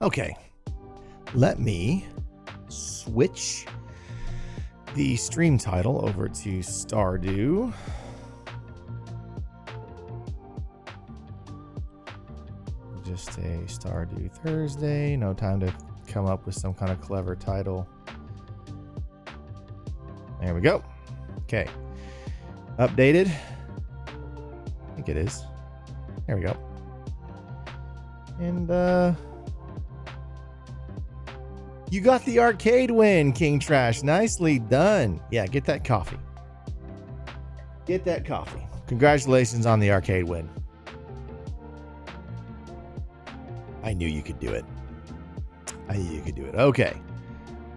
Okay. Let me switch the stream title over to Stardew. Just a Stardew Thursday. No time to come up with some kind of clever title. There we go. Okay. Updated. I think it is. There we go. And you got the arcade win, King Trash. Nicely done. Yeah, get that coffee. Get that coffee. Congratulations on the arcade win. I knew you could do it. I knew you could do it. Okay.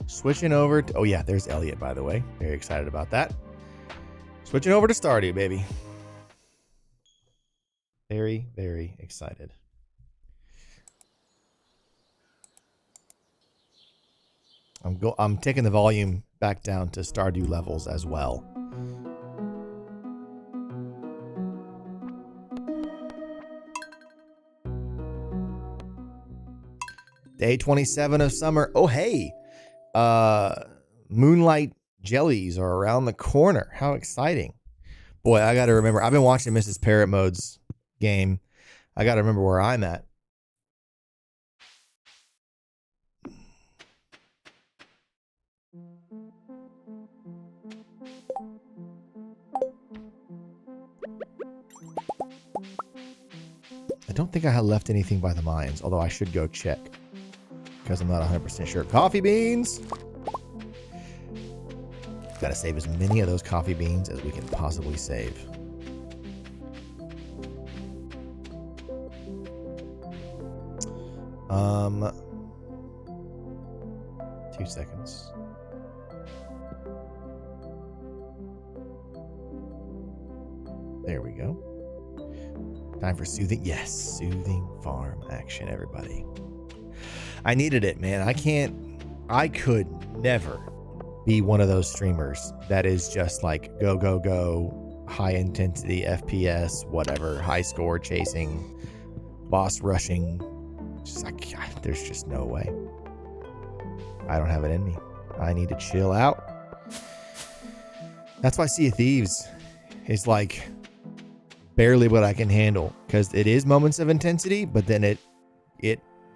Switching over to... Oh, yeah, there's Elliot, by the way. Very excited about that. Switching over to Stardew, baby. Very, very excited. I'm taking the volume back down to Stardew levels as well. Day 27 of summer. Oh, hey. Moonlight jellies are around the corner. How exciting. Boy, I got to remember. I've been watching Mrs. Parrot Mode's game. I got to remember where I'm at. I don't think I had left anything by the mines, although I should go check because I'm not 100% sure. Coffee beans. Got to save as many of those coffee beans as we can possibly save. Um, 2 seconds. There we go. Time for soothing. Yes, soothing farm action, everybody. I needed it, man. I could never be one of those streamers that is just like go, go, go, high intensity FPS, whatever, high score chasing, boss rushing. Just like, there's just no way. I don't have it in me. I need to chill out. That's why Sea of Thieves is like barely what I can handle, because it is moments of intensity, but then it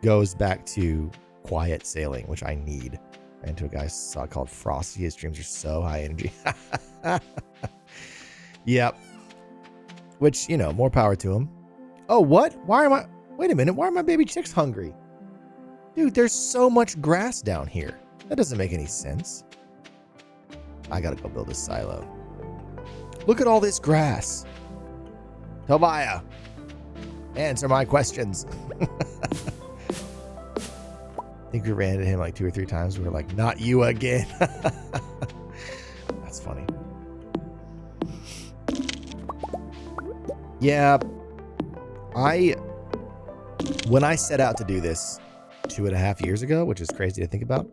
goes back to quiet sailing, which I need. And to a guy called Frosty, his streams are so high energy. Yep. Which, you know, more power to him. Oh, what? Wait a minute. Why are my baby chicks hungry? Dude, there's so much grass down here. That doesn't make any sense. I gotta go build a silo. Look at all this grass. Tobiah, answer my questions. I think we ran into him like 2 or 3 times. We were like, not you again. That's funny. Yeah. When I set out to do this 2.5 years ago, which is crazy to think about,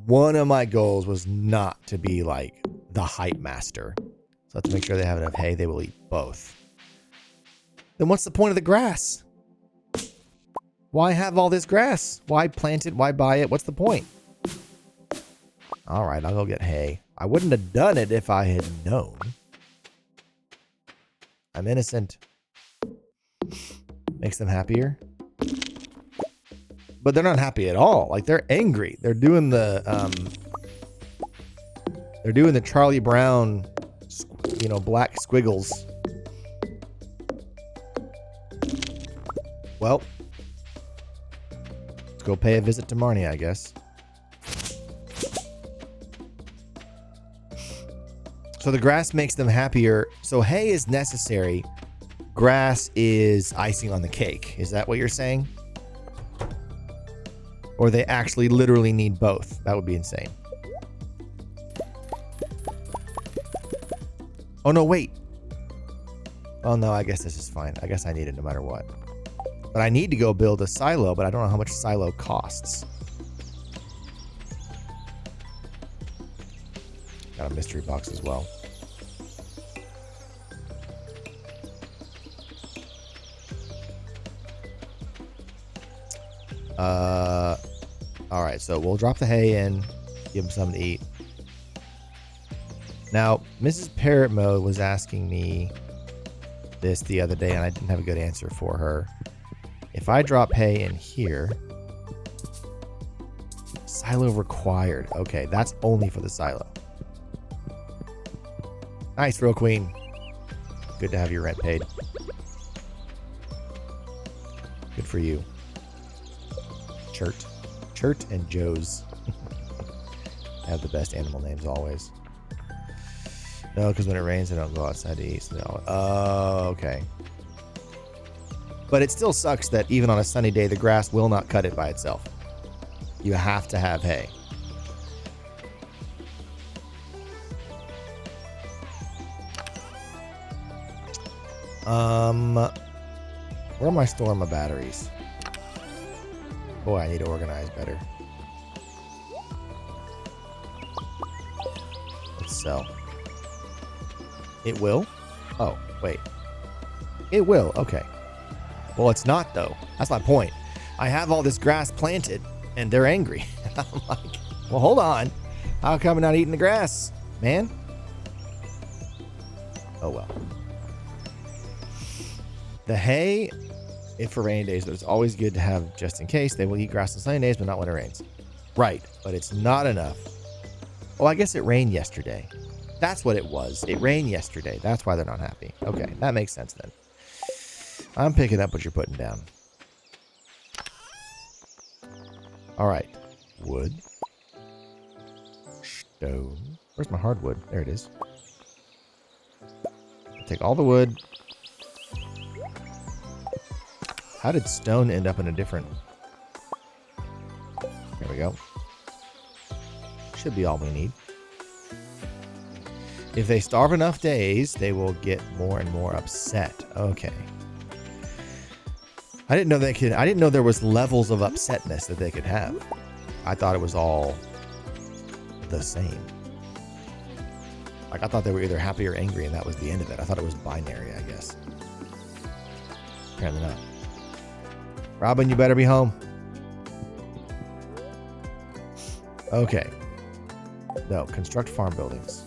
one of my goals was not to be like the hype master. So to make sure they have enough hay, they will eat both. Then what's the point of the grass? Why have all this grass? Why plant it? Why buy it? What's the point? All right, I'll go get hay. I wouldn't have done it if I had known. I'm innocent. Makes them happier. But they're not happy at all. Like, they're angry. They're doing the Charlie Brown, you know, black squiggles. Well, let's go pay a visit to Marnie, I guess. So the grass makes them happier. So hay is necessary. Grass is icing on the cake. Is that what you're saying? Or they actually literally need both? That would be insane. Oh, no, wait. Oh, no, I guess this is fine. I guess I need it no matter what. But I need to go build a silo, but I don't know how much silo costs. Got a mystery box as well. All right, so we'll drop the hay in, give them something to eat. Now, Mrs. Parrot Mode was asking me this the other day, and I didn't have a good answer for her. If I drop hay in here, silo required. Okay, that's only for the silo. Nice, Real Queen. Good to have your rent paid. Good for you. Chert and Joe's have the best animal names always. No, because when it rains, they don't go outside to eat. So oh, okay. But it still sucks that even on a sunny day, the grass will not cut it by itself. You have to have hay. Where am I storing my batteries? Boy, I need to organize better. Let's sell. It will? Oh, wait. It will, okay. Well, it's not, though. That's my point. I have all this grass planted, and they're angry. I'm like, well, hold on. How come I'm not eating the grass, man? Oh, well. The hay, if for rainy days, but it's always good to have just in case. They will eat grass on sunny days, but not when it rains. Right, but it's not enough. Oh, I guess it rained yesterday. That's what it was. It rained yesterday. That's why they're not happy. Okay, that makes sense then. I'm picking up what you're putting down. All right. Wood. Stone. Where's my hardwood? There it is. Take all the wood. How did stone end up in a different... There we go. Should be all we need. If they starve enough days, they will get more and more upset. Okay. I didn't know they could... I didn't know there was levels of upsetness that they could have. I thought it was all the same. Like, I thought they were either happy or angry, and that was the end of it. I thought it was binary, I guess. Apparently not. Robin, you better be home. Okay. No, construct farm buildings.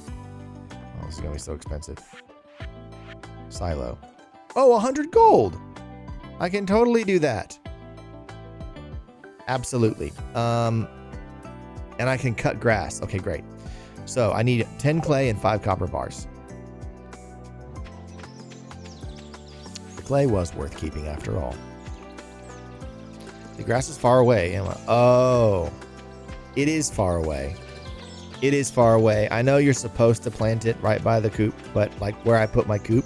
Oh, this is going to be so expensive. Silo. Oh, 100 gold! I can totally do that. Absolutely. And I can cut grass. Okay, great. So I need 10 clay and 5 copper bars. The clay was worth keeping after all. The grass is far away. Oh, it is far away. It is far away. I know you're supposed to plant it right by the coop, but like where I put my coop,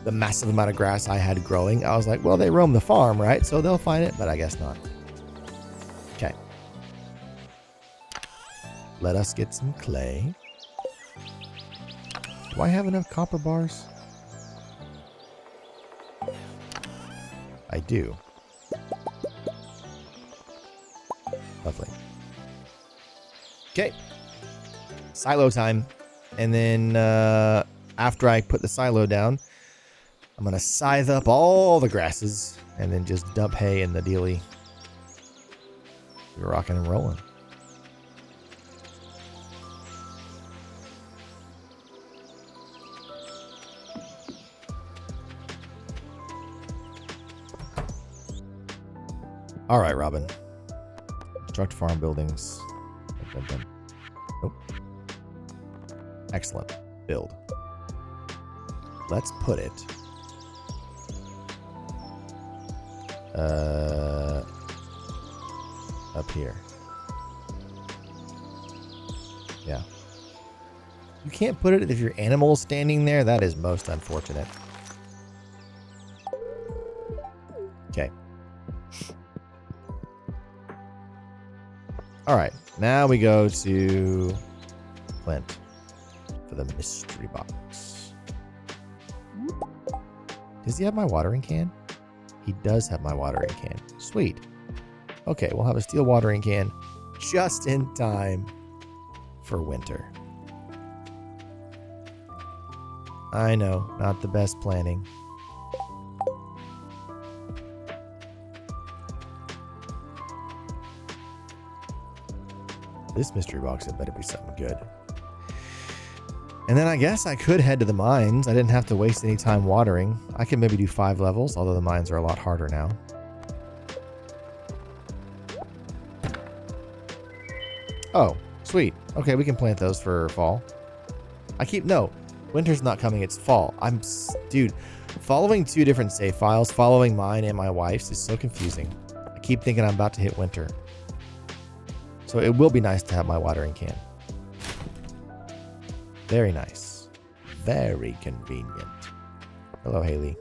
the massive amount of grass I had growing, I was like, well, they roam the farm, right? So they'll find it, but I guess not. Okay. Let us get some clay. Do I have enough copper bars? I do. Lovely. Okay. Silo time. And then after I put the silo down, I'm going to scythe up all the grasses and then just dump hay in the dealie. We're rocking and rolling. All right, Robin. Construct farm buildings. Nope. Excellent. Build. Let's put it up here. Yeah. You can't put it if your animal's standing there. That is most unfortunate. Okay. All right. Now we go to Clint for the mystery box. Does he have my watering can? He does have my watering can. Sweet. Okay, we'll have a steel watering can just in time for winter. I know, not the best planning. This mystery box had better be something good. And then I guess I could head to the mines. I didn't have to waste any time watering. I could maybe do 5 levels, although the mines are a lot harder now. Oh, sweet. Okay, we can plant those for fall. No, winter's not coming, it's fall. Dude, following 2 different save files, following mine and my wife's is so confusing. I keep thinking I'm about to hit winter. So it will be nice to have my watering can. Very nice. Very convenient. Hello, Haley.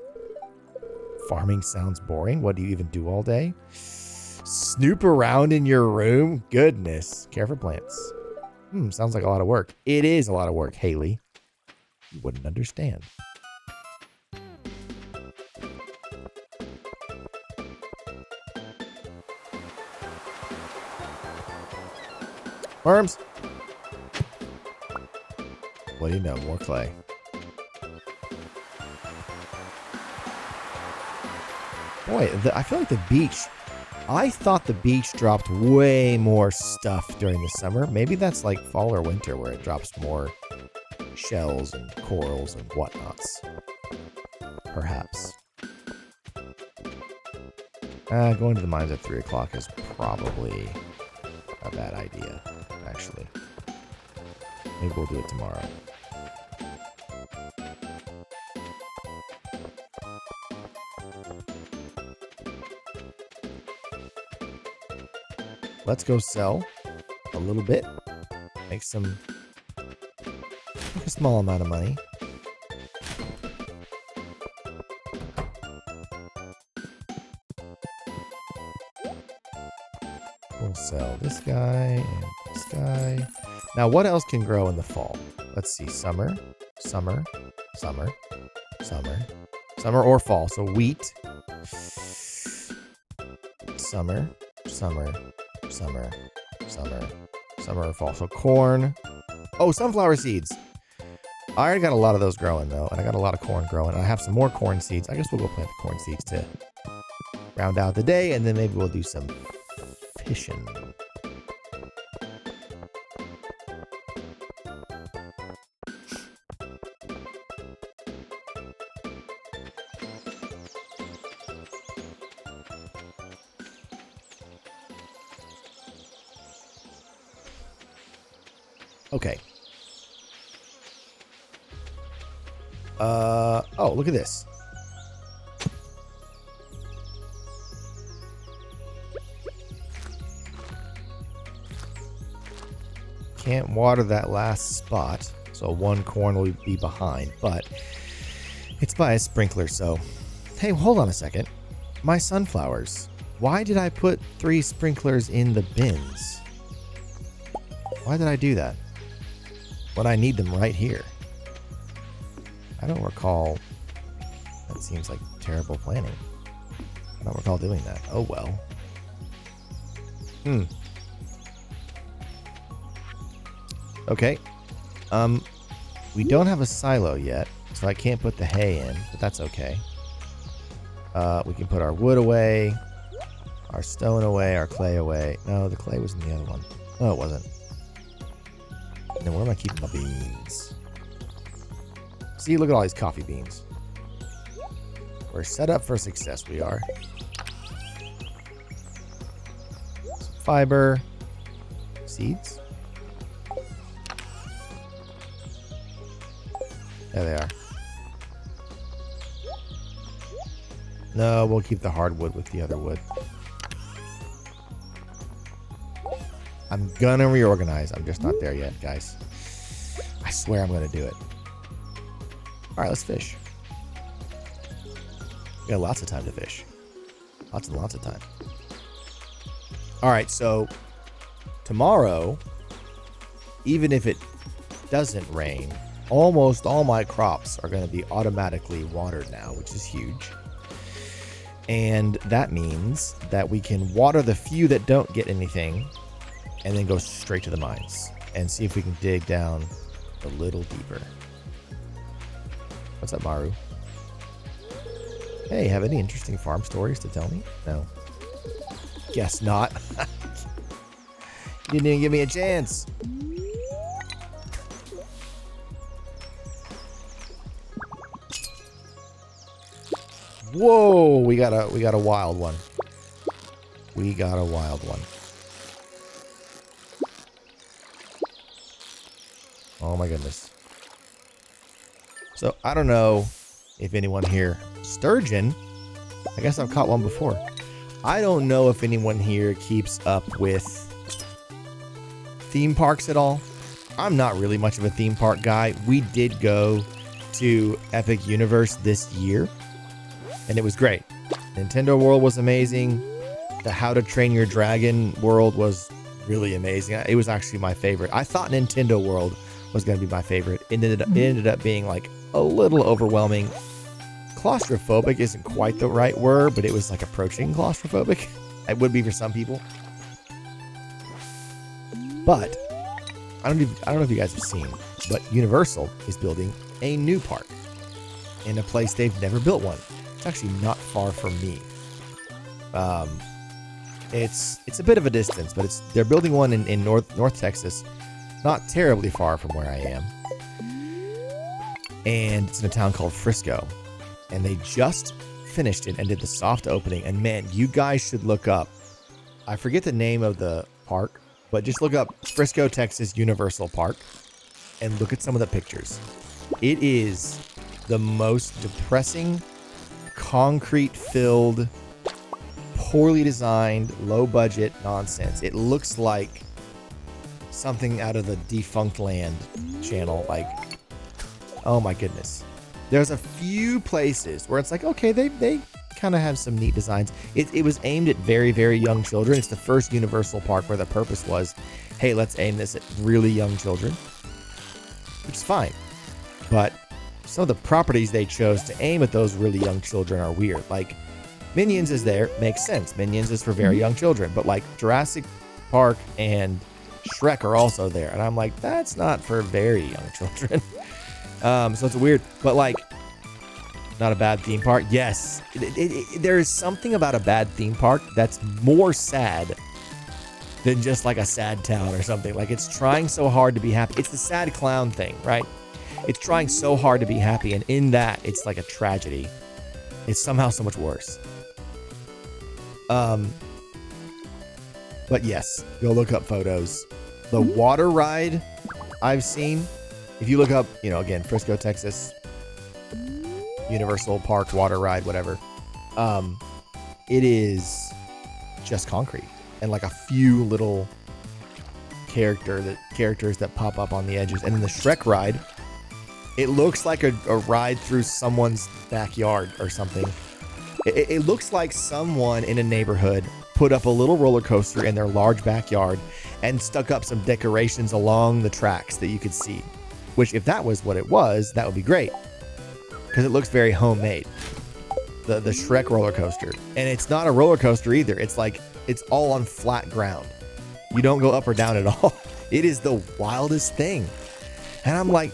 Farming sounds boring. What do you even do all day? Snoop around in your room? Goodness. Care for plants. Sounds like a lot of work. It is a lot of work, Haley. You wouldn't understand. Worms. What do you know? More clay. Boy, I feel like the beach... I thought the beach dropped way more stuff during the summer. Maybe that's like fall or winter where it drops more shells and corals and whatnots. Perhaps. Going to the mines at 3 o'clock is probably a bad idea, actually. Maybe we'll do it tomorrow. Let's go sell a little bit. Make a small amount of money. We'll sell this guy and this guy. Now, what else can grow in the fall? Let's see. Summer, summer, summer, summer, summer or fall. So wheat. Summer, summer, summer, summer, summer or fall. So corn. Oh, sunflower seeds. I already got a lot of those growing, though. And I got a lot of corn growing. I have some more corn seeds. I guess we'll go plant the corn seeds to round out the day. And then maybe we'll do some fishing. Okay. Oh, look at this. Can't water that last spot, so 1 corn will be behind, but it's by a sprinkler, so... Hey, hold on a second. My sunflowers. Why did I put 3 sprinklers in the bins? Why did I do that? When I need them right here. I don't recall. That seems like terrible planning. I don't recall doing that. Oh well. Okay. We don't have a silo yet, so I can't put the hay in, but that's okay. We can put our wood away, our stone away, our clay away. No, the clay was in the other one. No, it wasn't. And then where am I keeping my beans? See, look at all these coffee beans. We're set up for success, we are. Some fiber. Seeds. There they are. No, we'll keep the hardwood with the other wood. I'm gonna reorganize. I'm just not there yet, guys. I swear I'm gonna do it. All right, let's fish. We got lots of time to fish. Lots and lots of time. All right, so tomorrow, even if it doesn't rain, almost all my crops are going to be automatically watered now, which is huge. And that means that we can water the few that don't get anything and then go straight to the mines and see if we can dig down a little deeper. What's up, Maru? Hey, have any interesting farm stories to tell me? No. Guess not. You didn't even give me a chance. Whoa, we got a wild one. We got a wild one. Oh my goodness. So I don't know if anyone here, sturgeon, I guess I've caught one before. I don't know if anyone here keeps up with theme parks at all. I'm not really much of a theme park guy. We did go to Epic Universe this year, and it was great. Nintendo World was amazing. The How to Train Your Dragon World was really amazing. It was actually my favorite. I thought Nintendo World was going to be my favorite. It ended up being like a little overwhelming. Claustrophobic isn't quite the right word, but it was like approaching claustrophobic. It would be for some people. But I don't know if you guys have seen, but Universal is building a new park in a place they've never built one. It's actually not far from me. It's a bit of a distance, but they're building one in North Texas, not terribly far from where I am. And it's in a town called Frisco. And they just finished it and did the soft opening. And man, you guys should look up. I forget the name of the park, but just look up Frisco, Texas Universal Park and look at some of the pictures. It is the most depressing, concrete-filled, poorly designed, low-budget nonsense. It looks like something out of the Defunct Land channel. Like, oh my goodness. There's a few places where it's like, okay, they kind of have some neat designs. It was aimed at very, very young children. It's the first Universal park where the purpose was, hey, let's aim this at really young children, which is fine. But some of the properties they chose to aim at those really young children are weird. Like, Minions is there, makes sense. Minions is for very young children. But like Jurassic Park and Shrek are also there. And I'm like, that's not for very young children. So it's weird, but like, not a bad theme park. Yes, there is something about a bad theme park that's more sad than just like a sad town or something. Like, it's trying so hard to be happy. It's the sad clown thing, right? It's trying so hard to be happy, and in that, it's like a tragedy. It's somehow so much worse. But yes, go look up photos. The water ride I've seen. If you look up, again, Frisco, Texas, Universal Park, water ride, whatever, it is just concrete and like a few little characters that pop up on the edges. And then the Shrek ride, it looks like a ride through someone's backyard or something. It looks like someone in a neighborhood put up a little roller coaster in their large backyard and stuck up some decorations along the tracks that you could see. Which, if that was what it was, that would be great. Because it looks very homemade. The Shrek roller coaster. And it's not a roller coaster either. It's like, it's all on flat ground. You don't go up or down at all. It is the wildest thing. And I'm like,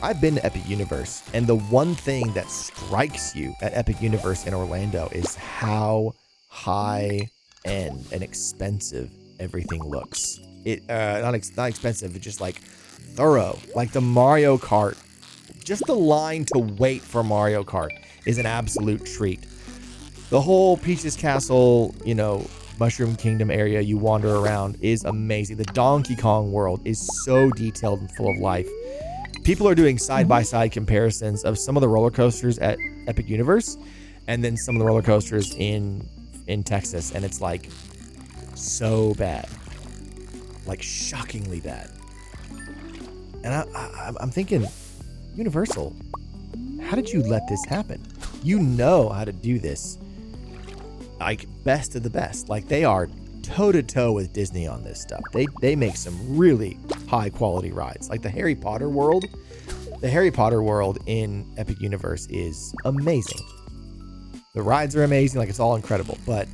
I've been to Epic Universe. And the one thing that strikes you at Epic Universe in Orlando is how high end and expensive everything looks. Not expensive, it's just like thorough. Like the Mario Kart, just the line to wait for Mario Kart is an absolute treat. The whole Peach's Castle, Mushroom Kingdom area you wander around is amazing. The Donkey Kong world is so detailed and full of life. People are doing side-by-side comparisons of some of the roller coasters at Epic Universe and then some of the roller coasters in Texas, and it's like so bad. Like shockingly bad. And I'm thinking, Universal, how did you let this happen? You know how to do this. Like, best of the best. Like, they are toe-to-toe with Disney on this stuff. They make some really high-quality rides. Like the Harry Potter world. The Harry Potter world in Epic Universe is amazing. The rides are amazing. Like, it's all incredible. But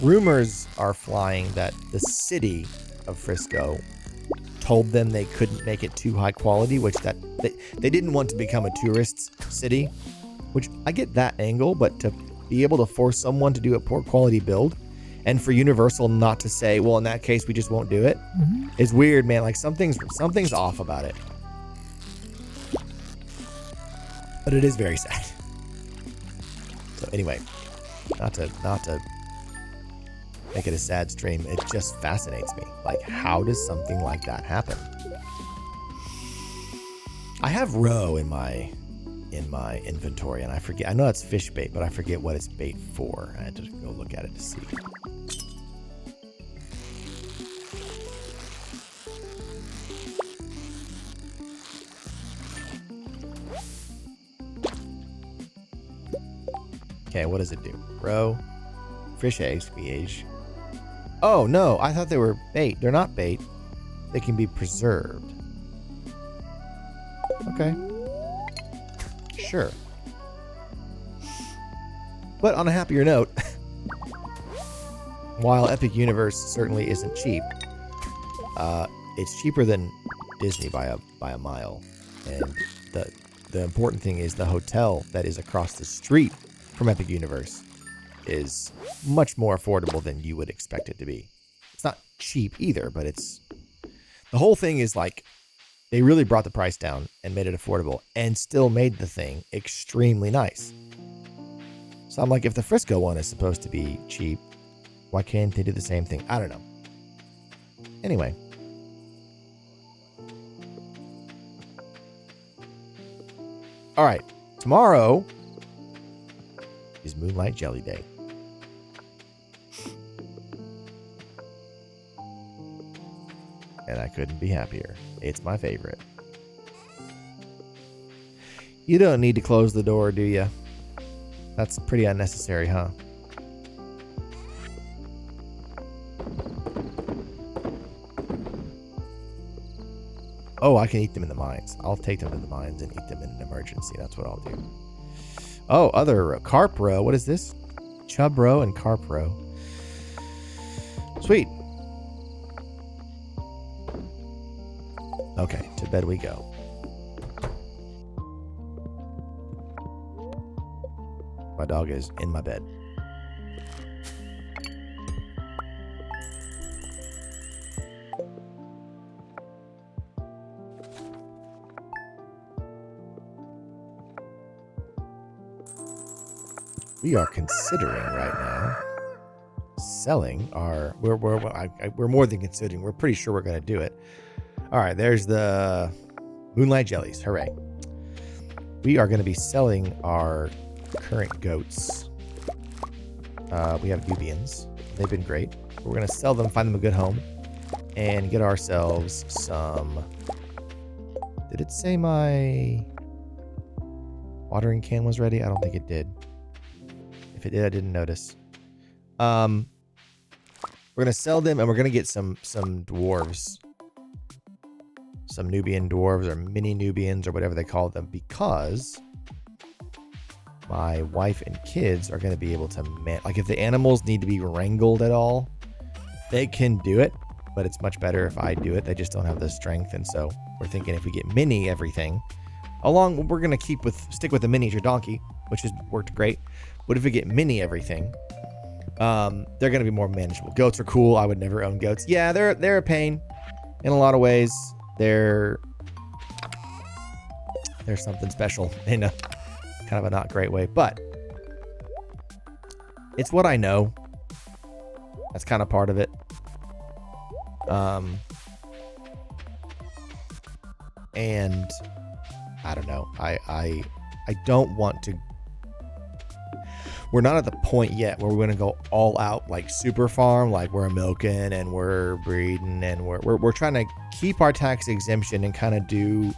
rumors are flying that the city of Frisco told them they couldn't make it too high quality, which that they didn't want to become a tourist city, which I get that angle, but to be able to force someone to do a poor quality build and for Universal not to say, well, in that case, we just won't do it, is weird, man. Like something's off about it. But it is very sad. So anyway, not to make it a sad stream, it just fascinates me. Like, how does something like that happen? I have roe in my inventory, and I forget. I know that's fish bait, but I forget what it's bait for. I had to go look at it to see. Okay, what does it do? Roe, fish eggs, age. Oh no, I thought they were bait. They're not bait. They can be preserved. Okay. Sure. But on a happier note, while Epic Universe certainly isn't cheap, it's cheaper than Disney by a mile. And the important thing is the hotel that is across the street from Epic Universe is much more affordable than you would expect it to be. It's not cheap either, but it's... The whole thing is like, they really brought the price down and made it affordable and still made the thing extremely nice. So I'm like, if the Frisco one is supposed to be cheap, why can't they do the same thing? I don't know. Anyway. All right. Tomorrow is Moonlight Jelly Day. And I couldn't be happier. It's my favorite. You don't need to close the door, do you? That's pretty unnecessary, huh? Oh, I can eat them in the mines. I'll take them to the mines and eat them in an emergency. That's what I'll do. Oh, other roe. Carp roe. What is this? Chub roe and carp roe. Sweet. Okay, to bed we go. My dog is in my bed. We are considering right now selling our... We're more than considering. We're pretty sure we're going to do it. All right, there's the Moonlight Jellies. Hooray. We are going to be selling our current goats. We have Nubians. They've been great. We're going to sell them, find them a good home, and get ourselves some... Did it say my watering can was ready? I don't think it did. If it did, I didn't notice. We're going to sell them, and we're going to get some dwarves. Some Nubian dwarves or mini Nubians or whatever they call them, because my wife and kids are going to be able to like if the animals need to be wrangled at all, they can do it, but it's much better if I do it. They just don't have the strength, and so we're thinking if we get mini everything along, we're going to stick with the miniature donkey, which has worked great. But if we get mini everything, they're going to be more manageable. Goats are cool. I would never own goats. Yeah, they're a pain in a lot of ways. They're something special in a kind of a not great way, but it's what I know. That's kind of part of it. And I don't know. I don't want to. We're not at the point yet where we're going to go all out like super farm, like we're milking and we're breeding and we're trying to keep our tax exemption and kind of do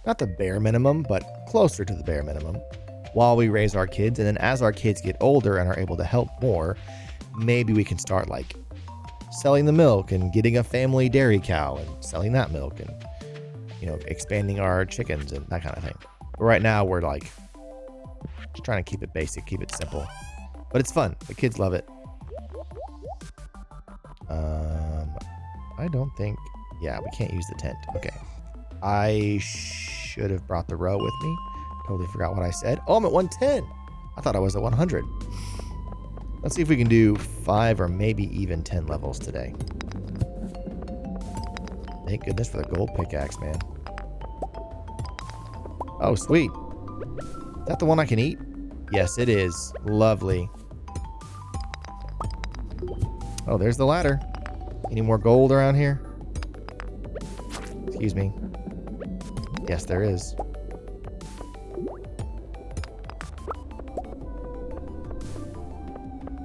not the bare minimum, but closer to the bare minimum while we raise our kids. And then as our kids get older and are able to help more, maybe we can start like selling the milk and getting a family dairy cow and selling that milk and, expanding our chickens and that kind of thing. But right now we're like just trying to keep it basic, keep it simple, but it's fun. The kids love it. I don't think, yeah, we can't use the tent. Okay. I should have brought the row with me. Totally forgot what I said. Oh, I'm at 110. I thought I was at 100. Let's see if we can do 5 or maybe even 10 levels today. Thank goodness for the gold pickaxe, man. Oh, sweet. Is that the one I can eat? Yes, it is. Lovely. Oh, there's the ladder. Any more gold around here? Excuse me. Yes, there is.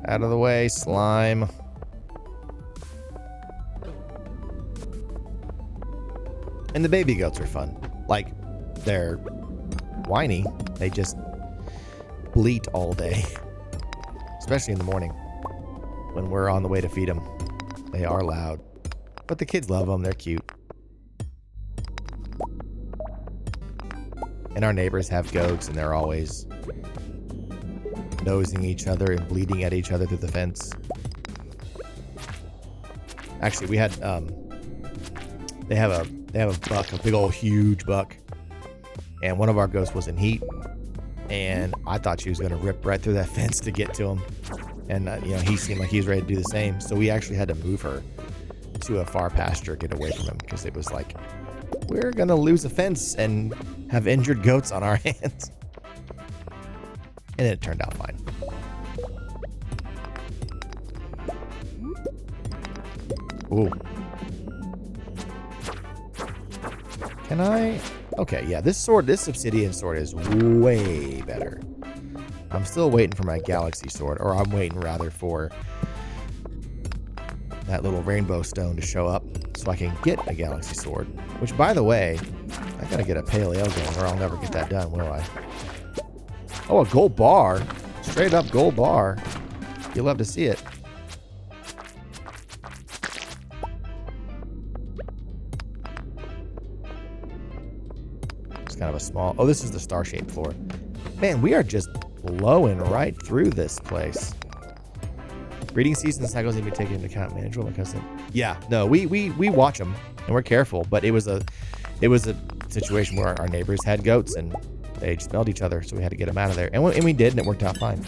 Out of the way, slime. And the baby goats are fun. Like, they're whiny. They just bleat all day. Especially in the morning when we're on the way to feed them. They are loud. But the kids love them. They're cute. And our neighbors have goats, and they're always nosing each other and bleating at each other through the fence. Actually, we had they have a buck, a big old huge buck, and one of our goats was in heat, and I thought she was going to rip right through that fence to get to him, and he seemed like he was ready to do the same. So we actually had to move her to a far pasture, get away from him, because it was like, we're going to lose a fence and have injured goats on our hands. And it turned out fine. Ooh. Can I? Okay, yeah, this obsidian sword is way better. I'm still waiting for my galaxy sword, or I'm waiting rather for that little rainbow stone to show up so I can get a galaxy sword. Which, by the way, I gotta get a pale ale going or I'll never get that done, will I? Oh, a gold bar. Straight up gold bar. You'll love to see it. It's kind of a small... Oh, this is the star-shaped floor. Man, we are just blowing right through this place. Breeding season cycles need to be taken into account, manager. Because yeah, no, we watch them and we're careful, but it was a situation where our neighbors had goats and they smelled each other, so we had to get them out of there. And we did, and it worked out fine.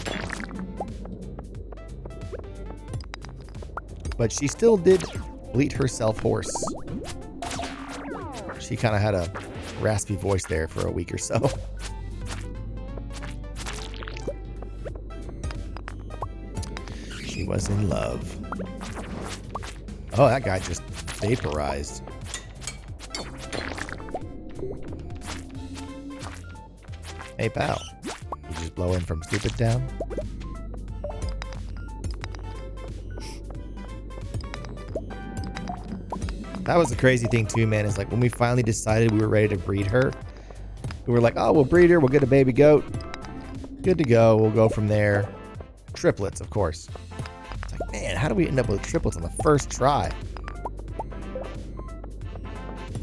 But she still did bleat herself hoarse. She kind of had a raspy voice there for a week or so. She was in love. Oh, that guy just vaporized. Hey, pal. You just blow in from Stupid Town? That was the crazy thing too, man, is like when we finally decided we were ready to breed her, we were like, oh, we'll breed her, we'll get a baby goat. Good to go, we'll go from there. Triplets, of course. It's like, man, how do we end up with triplets on the first try?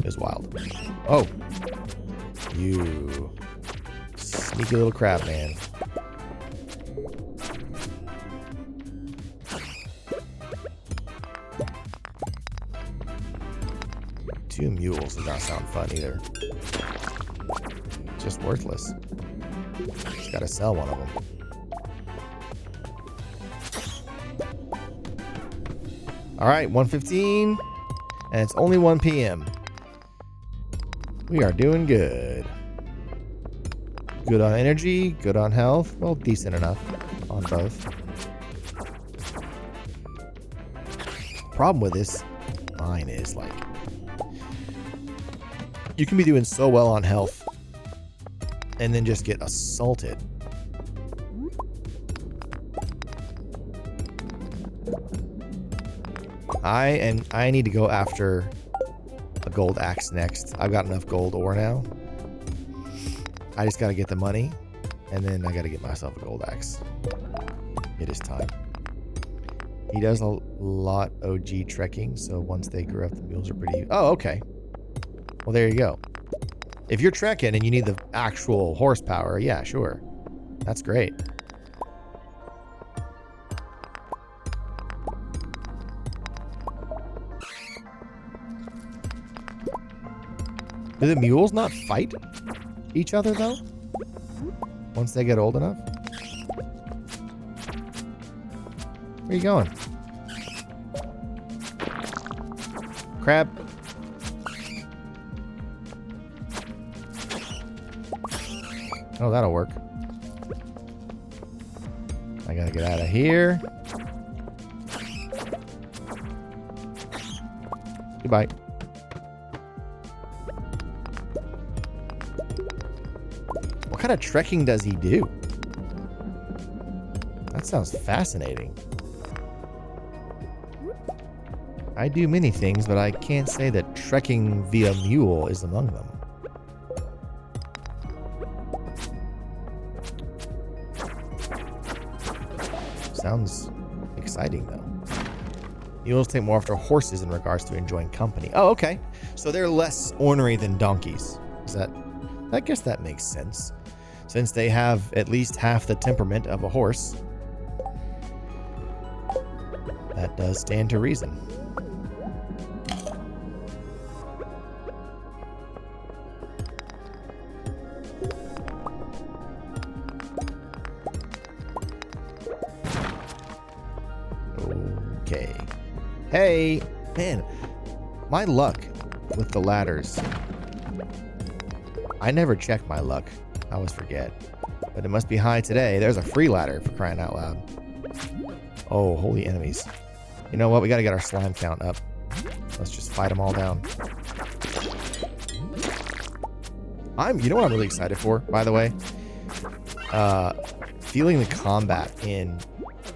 It was wild. Oh. You... sneaky little crab, man. Two mules does not sound fun either. Just worthless. Just gotta sell one of them. Alright, 1:15. And it's only 1 p.m. We are doing good. Good on energy, good on health. Well, decent enough on both. Problem with this mine is, like, you can be doing so well on health and then just get assaulted. I need to go after a gold axe next. I've got enough gold ore now. I just got to get the money, and then I got to get myself a gold axe. It is time. He does a lot OG trekking, so once they grow up, the mules are pretty... Oh, okay. Well, there you go. If you're trekking and you need the actual horsepower, yeah, sure. That's great. Do the mules not fight each other, though? Once they get old enough? Where you going? Crab. Oh, that'll work. I gotta get out of here. Goodbye. What kind of trekking does he do? That sounds fascinating. I do many things, but I can't say that trekking via mule is among them. Sounds exciting, though. Mules take more after horses in regards to enjoying company. Oh, okay. So they're less ornery than donkeys. Is that... I guess that makes sense. Since they have at least half the temperament of a horse. That does stand to reason. Okay. Hey, man, my luck with the ladders. I never check my luck. I always forget. But it must be high today. There's a free ladder, for crying out loud. Oh, holy enemies. You know what? We got to get our slime count up. Let's just fight them all down. You know what I'm really excited for, by the way? Feeling the combat in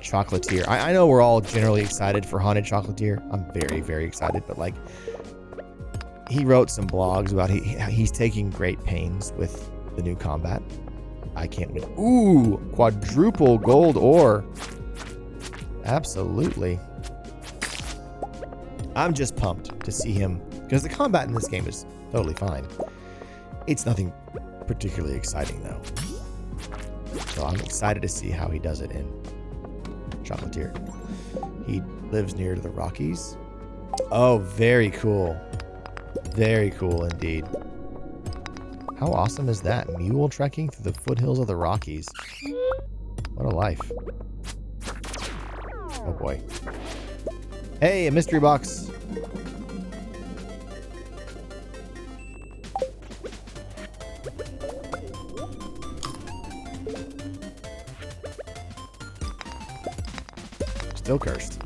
Chocolatier. I know we're all generally excited for Haunted Chocolatier. I'm very, very excited, but like, he wrote some blogs about he's taking great pains with the new combat. I can't wait. Ooh, quadruple gold ore. Absolutely. I'm just pumped to see him, because the combat in this game is totally fine. It's nothing particularly exciting, though. So I'm excited to see how he does it in Chocolatier. He lives near the Rockies. Oh, very cool. Very cool indeed. How awesome is that? Mule trekking through the foothills of the Rockies. What a life. Oh boy. Hey, a mystery box. Still cursed.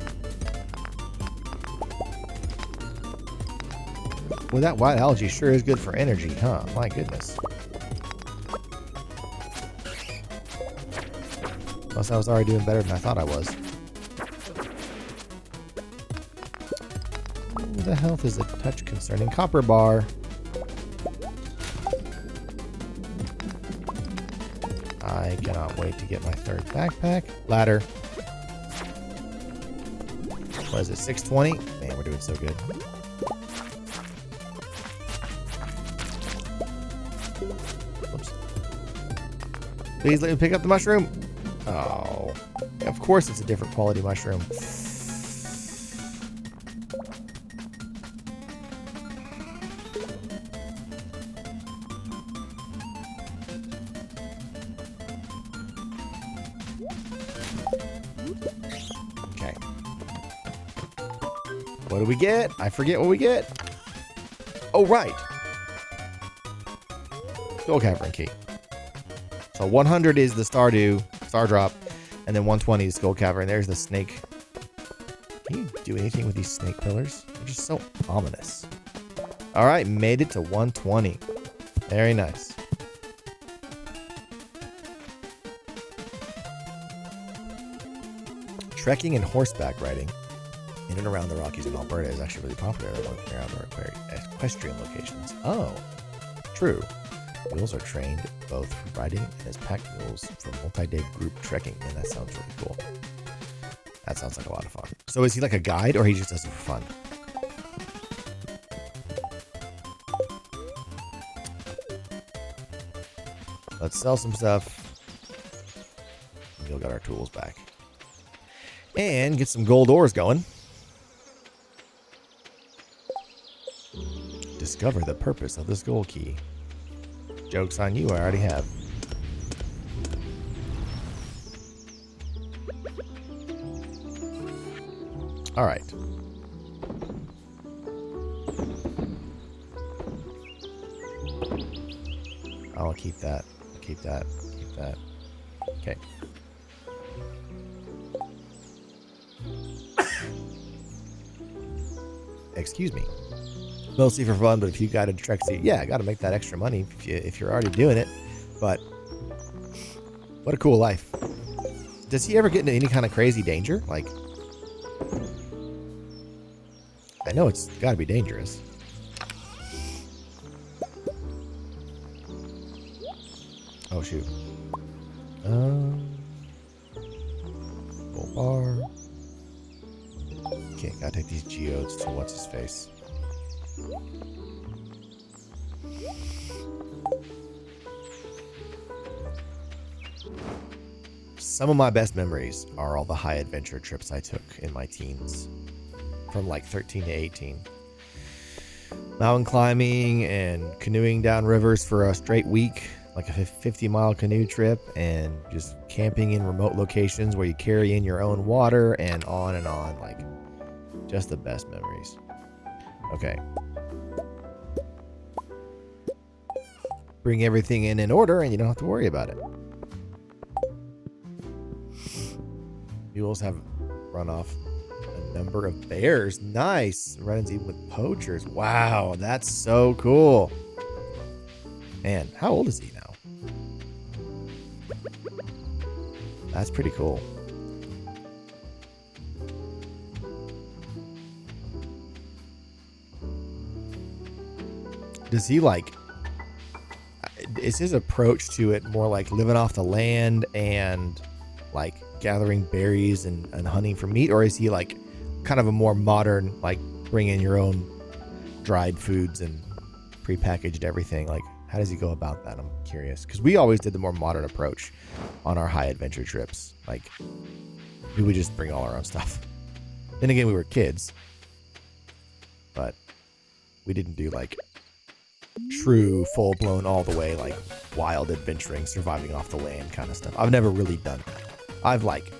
Well, that white algae sure is good for energy, huh? My goodness. Plus, I was already doing better than I thought I was. The health is a touch concerning. Copper bar. I cannot wait to get my third backpack. Ladder. What is it, 620? Man, we're doing so good. Whoops. Please let me pick up the mushroom. Oh, of course it's a different quality mushroom. Okay. What do we get? I forget what we get. Oh, right. Skull Cavern key. So 100 is the Stardew, Star Drop, and then 120 is Skull Cavern. There's the snake. Can you do anything with these snake pillars? They're just so ominous. All right, made it to 120. Very nice. Trekking and horseback riding in and around the Rockies in Alberta is actually really popular around the equestrian locations. Oh, true. Mules are trained both for riding and as pack mules for multi-day group trekking, and that sounds really cool. That sounds like a lot of fun. So is he like a guide, or he just does it for fun? Let's sell some stuff. We'll get our tools back. And get some gold ores going. Discover the purpose of this gold key. Joke's on you, I already have. All right. I'll keep that. Keep that. Keep that. Okay. Excuse me. Mostly for fun, but if you got a Trexie, yeah, I got to make that extra money if you're already doing it. But what a cool life. Does he ever get into any kind of crazy danger? Like, I know it's got to be dangerous. Oh, shoot. Full bar. Okay, gotta take these geodes to what's his face. Some of my best memories are all the high adventure trips I took in my teens, from like 13 to 18. Mountain climbing and canoeing down rivers for a straight week, like a 50-mile canoe trip, and just camping in remote locations where you carry in your own water, and on and on. Like, just the best memories. Okay. Bring everything in order and you don't have to worry about it. Mules have run off a number of bears. Nice. Runs even with poachers. Wow, that's so cool. Man, how old is he now? That's pretty cool. Does he like... Is his approach to it more like living off the land and like gathering berries and hunting for meat? Or is he like kind of a more modern, like bring in your own dried foods and prepackaged everything? Like, how does he go about that? I'm curious. Because we always did the more modern approach on our high adventure trips. Like, we would just bring all our own stuff. Then again, we were kids. But we didn't do like true, full-blown, all the way, like wild adventuring, surviving off the land kind of stuff. I've never really done that. I've like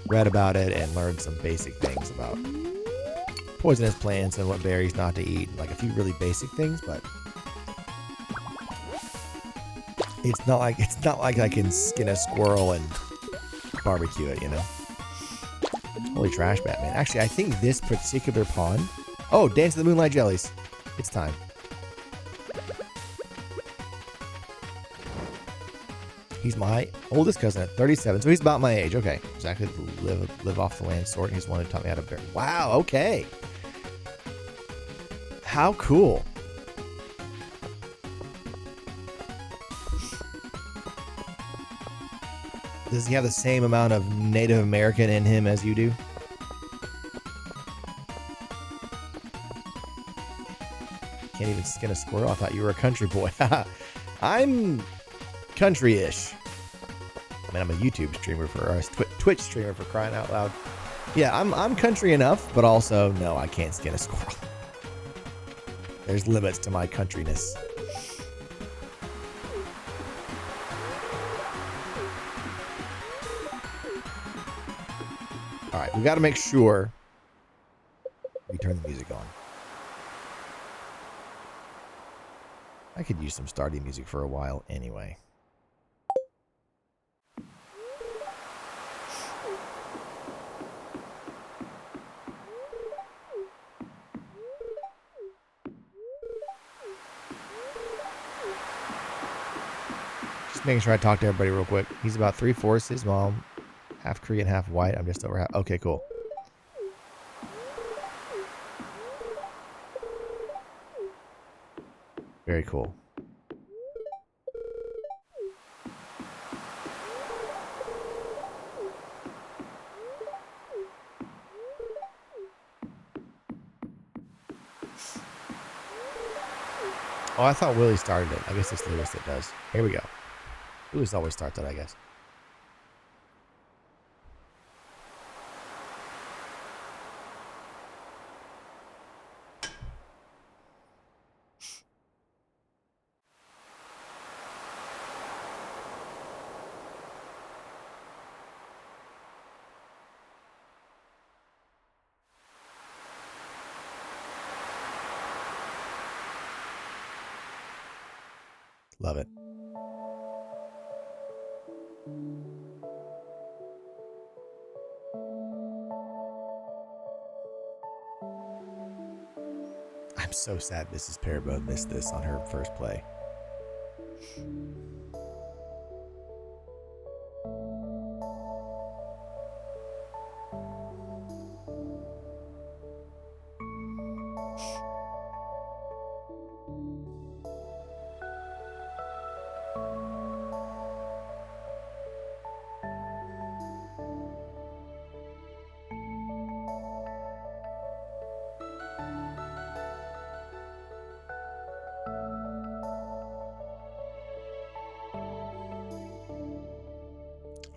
read about it and learned some basic things about poisonous plants and what berries not to eat, like a few really basic things, but it's not like I can skin a squirrel and barbecue it, you know. Holy trash, Batman. Actually, I think this particular pond... Oh, Dance of the Moonlight Jellies. It's time. He's my oldest cousin at 37, so he's about my age. Okay, exactly. Live off the land sort. He's the one who taught me how to bear. Wow. Okay. How cool. Does he have the same amount of Native American in him as you do? Can't even skin a squirrel. I thought you were a country boy. I'm country-ish. I mean, I'm a YouTube streamer or a Twitch streamer for crying out loud. Yeah, I'm country enough, but also, no, I can't skin a squirrel. There's limits to my countryness. All right, we got to make sure we turn the music on. I could use some Stardew music for a while anyway. Just making sure I talk to everybody real quick. He's about 3/4 his mom, half Korean, half white. I'm just over half. Okay, cool. Very cool. Oh, I thought Willie started it. I guess it's Lewis that does. Here we go. Lewis always starts it, I guess. Love it. I'm so sad Mrs. Parabone missed this on her first play.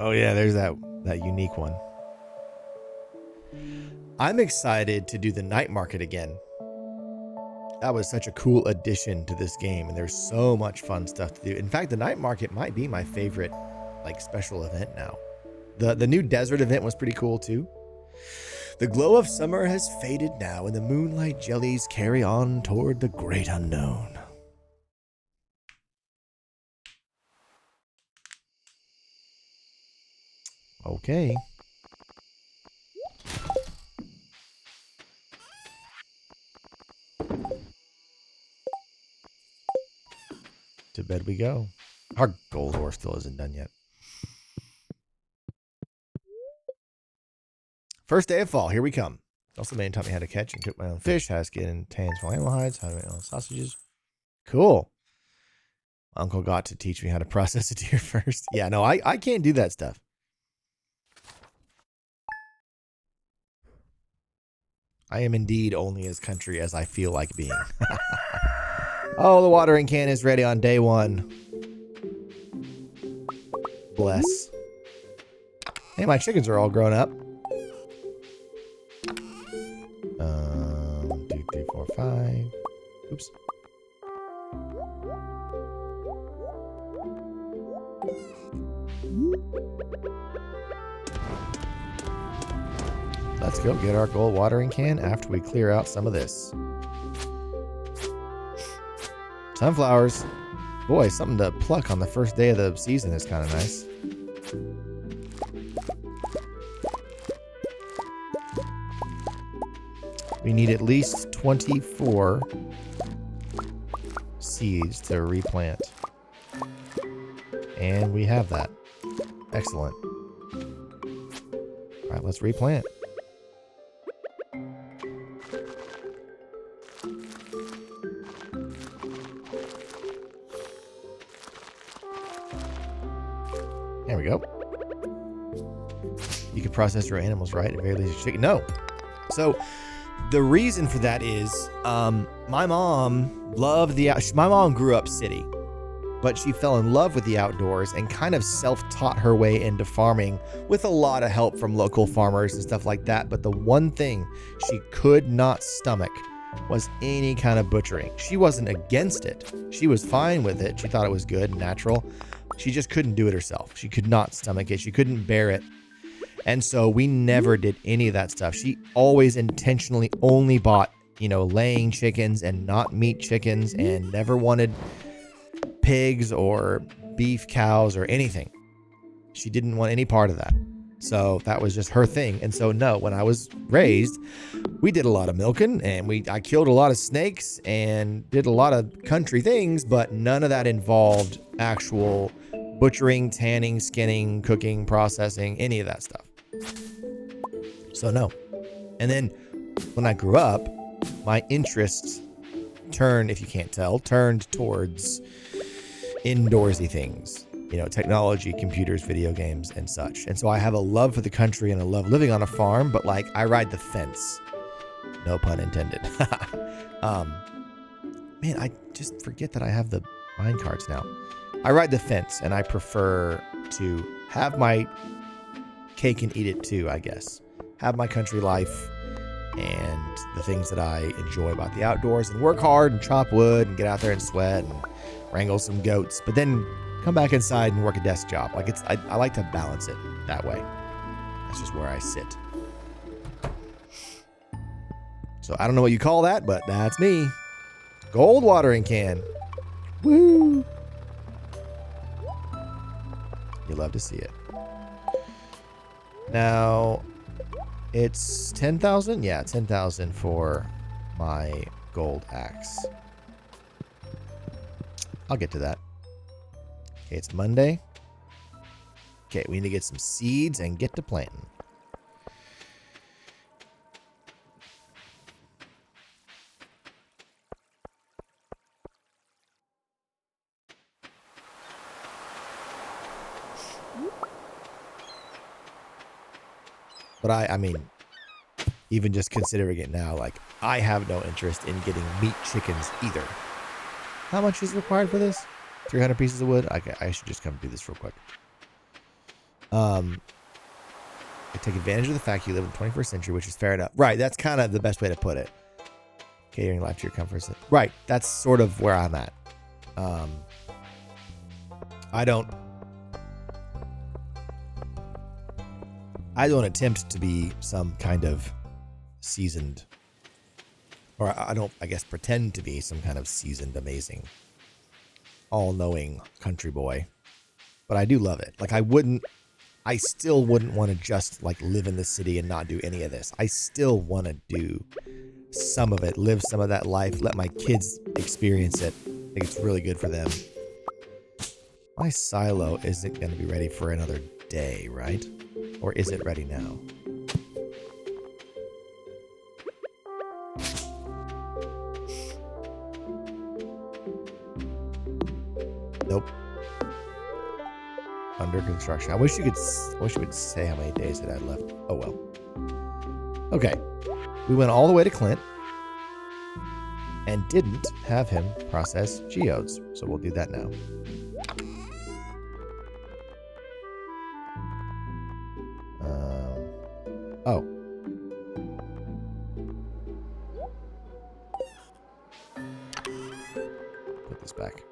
Oh yeah, there's that unique one. I'm excited to do the night market again. That was such a cool addition to this game, and there's so much fun stuff to do. In fact, the night market might be my favorite like special event now. The new desert event was pretty cool too. The glow of summer has faded now, and the moonlight jellies carry on toward the great unknown. Okay. To bed we go. Our gold ore still isn't done yet. First day of fall, here we come. Also, man taught me how to catch and cook my own fish, how to skin and tan small animal hides, how to make my own sausages. Cool. My uncle got to teach me how to process a deer first. Yeah, no, I can't do that stuff. I am indeed only as country as I feel like being. Oh, the watering can is ready on day one. Bless. Hey, my chickens are all grown up. 1, 2, 3, 4, 5. Oops. Let's go get our gold watering can after we clear out some of this. Sunflowers. Boy, something to pluck on the first day of the season is kind of nice. We need at least 24 seeds to replant. And we have that. Excellent. All right, let's replant. There we go. You can process your animals, right? At very least chicken. No. So the reason for that is my mom loved my mom grew up city, but she fell in love with the outdoors and kind of self-taught her way into farming with a lot of help from local farmers and stuff like that. But the one thing she could not stomach was any kind of butchering. She wasn't against it. She was fine with it. She thought it was good and natural. She just couldn't do it herself. She could not stomach it. She couldn't bear it. And so we never did any of that stuff. She always intentionally only bought, laying chickens and not meat chickens, and never wanted pigs or beef cows or anything. She didn't want any part of that. So that was just her thing. And so no, when I was raised, we did a lot of milking, and I killed a lot of snakes and did a lot of country things, but none of that involved actual butchering, tanning, skinning, cooking, processing, any of that stuff. So no. And then when I grew up, my interests turned, if you can't tell, towards indoorsy things. Technology, computers, video games, and such. And so I have a love for the country and I love living on a farm, but I ride the fence. No pun intended. Man, I just forget that I have the mine carts now. I ride the fence, and I prefer to have my cake and eat it too, I guess. Have my country life and the things that I enjoy about the outdoors, and work hard and chop wood and get out there and sweat and wrangle some goats, but then come back inside and work a desk job. I like to balance it that way. That's just where I sit. So I don't know what you call that, but that's me. Gold watering can. Woo! You love to see it. Now, it's 10,000? Yeah, 10,000 for my gold axe. I'll get to that. Okay, it's Monday. Okay, we need to get some seeds and get to planting. But I mean, even just considering it now, like, I have no interest in getting meat chickens either. How much is required for this? 300 pieces of wood? I should just come do this real quick. I take advantage of the fact you live in the 21st century, which is fair enough. Right, that's kind of the best way to put it. Catering life to your comfort. Right, that's sort of where I'm at. I don't attempt to be some kind of seasoned, or I don't, I guess, pretend to be some kind of seasoned, amazing, all-knowing country boy. But I do love it. Like, I still wouldn't want to just, like, live in the city and not do any of this. I still want to do some of it, live some of that life, let my kids experience it. I think it's really good for them. My silo isn't going to be ready for another day, right? Or is it ready now? Nope. Under construction. I wish you would say how many days it had left. Oh well. Okay. We went all the way to Clint and didn't have him process geodes. So we'll do that now. Oh. Put this back.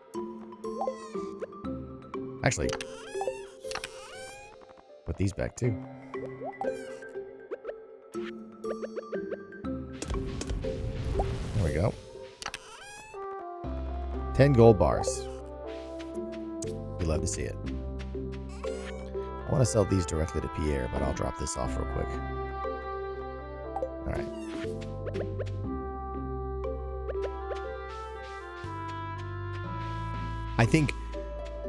Actually, put these back too. There we go. 10 gold bars. We love to see it. I want to sell these directly to Pierre, but I'll drop this off real quick. All right. I think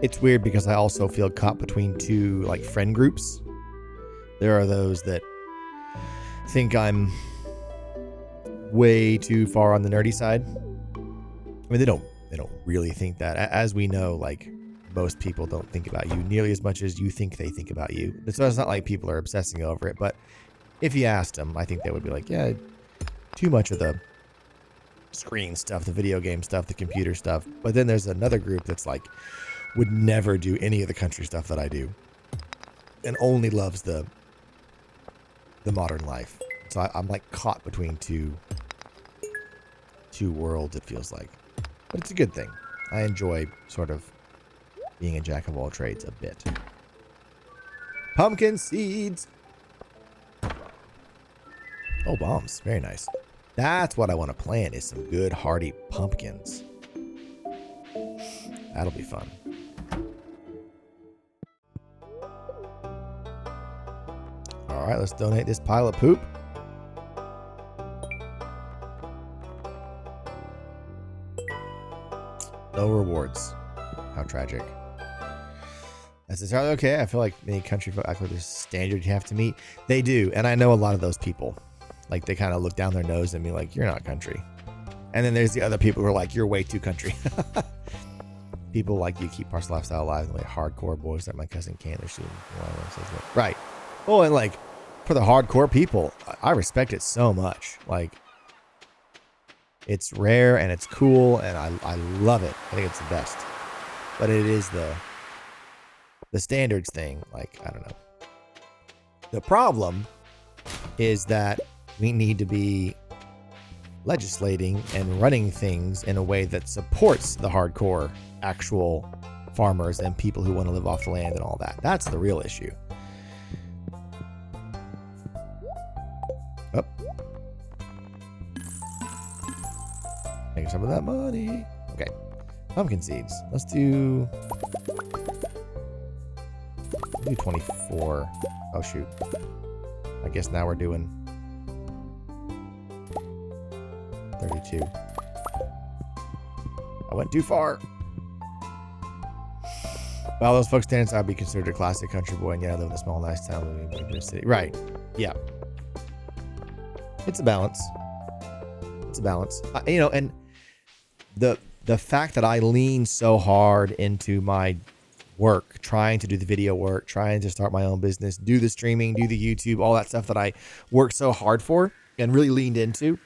it's weird because I also feel caught between two, like, friend groups. There are those that think I'm way too far on the nerdy side. I mean, they don't really think that. As we know, like, most people don't think about you nearly as much as you think they think about you. So it's not like people are obsessing over it, but if you asked them, I think they would be like, yeah, too much of the screen stuff, the video game stuff, the computer stuff. But then there's another group that's like, would never do any of the country stuff that I do and only loves the modern life. So I'm like caught between two worlds, it feels like. But it's a good thing. I enjoy sort of being a jack of all trades a bit. Pumpkin seeds. Oh, bombs. Very nice. That's what I want to plant, is some good hardy pumpkins. That'll be fun. All right, let's donate this pile of poop. No rewards. How tragic. That's entirely okay. I feel like many country folk act like there's a standard you have to meet. They do, and I know a lot of those people. Like, they kind of look down their nose and be like, you're not country. And then there's the other people who are like, you're way too country. People like you keep parcel lifestyle alive, like hardcore boys like my cousin Can't. They're shooting. Right. Oh, and like, for the hardcore people, I respect it so much. Like, it's rare and it's cool and I love it. I think it's the best. But it is the standards thing. Like, I don't know. The problem is that we need to be legislating and running things in a way that supports the hardcore actual farmers and people who want to live off the land and all that. That's the real issue. Oh. Take some of that money. Okay. Pumpkin seeds. Let's do do 24. Oh, shoot. I guess now we're doing 32. I went too far. Well, those folks stand inside be considered a classic country boy, and yet I live in a small, nice town living in a city. Right. Yeah. It's a balance. It's a balance. You know, and the fact that I lean so hard into my work, trying to do the video work, trying to start my own business, do the streaming, do the YouTube, all that stuff that I worked so hard for and really leaned into,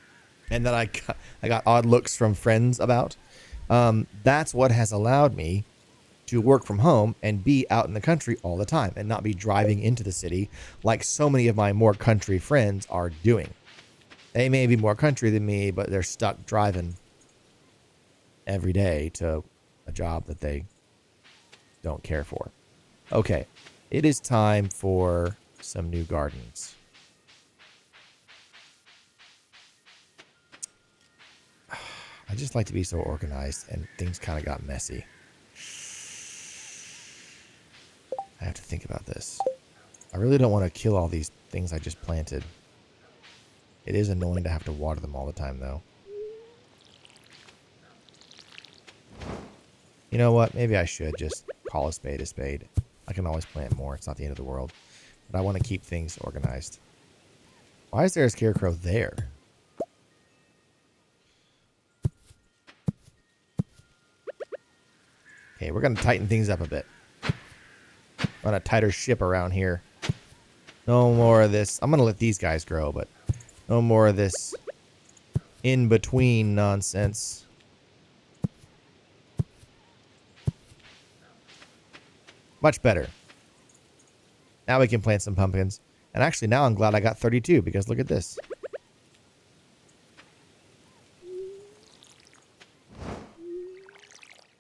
and that I got odd looks from friends about. That's what has allowed me to work from home and be out in the country all the time and not be driving into the city like so many of my more country friends are doing. They may be more country than me, but they're stuck driving every day to a job that they don't care for. Okay, it is time for some new gardens. I just like to be so organized, and things kind of got messy. I have to think about this. I really don't want to kill all these things I just planted. It is annoying to have to water them all the time, though. You know what? Maybe I should just call a spade a spade. I can always plant more. It's not the end of the world. But I want to keep things organized. Why is there a scarecrow there? Okay, we're going to tighten things up a bit. On a tighter ship around here. No more of this. I'm going to let these guys grow, but no more of this in-between nonsense. Much better. Now we can plant some pumpkins. And actually now I'm glad I got 32 because look at this.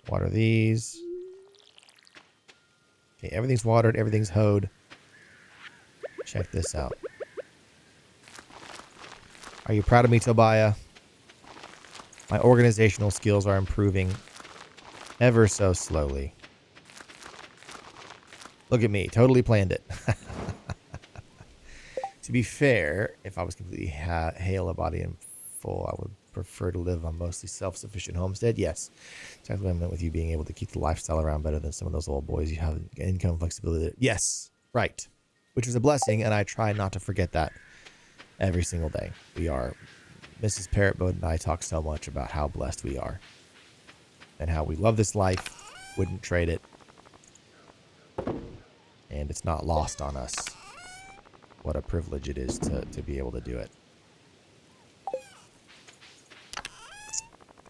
Water these. Okay, everything's watered, everything's hoed. Check this out. Are you proud of me, Tobiah? My organizational skills are improving ever so slowly. Look at me, totally planned it. To be fair, if I was completely hale of body and full, I would prefer to live on mostly self-sufficient homestead. Yes, exactly what I meant with you being able to keep the lifestyle around better than some of those old boys. You have income flexibility. Yes, right. Which is a blessing, and I try not to forget that every single day. We are, Mrs. Parrotboat and I talk so much about how blessed we are and how we love this life, wouldn't trade it, and it's not lost on us what a privilege it is to be able to do it.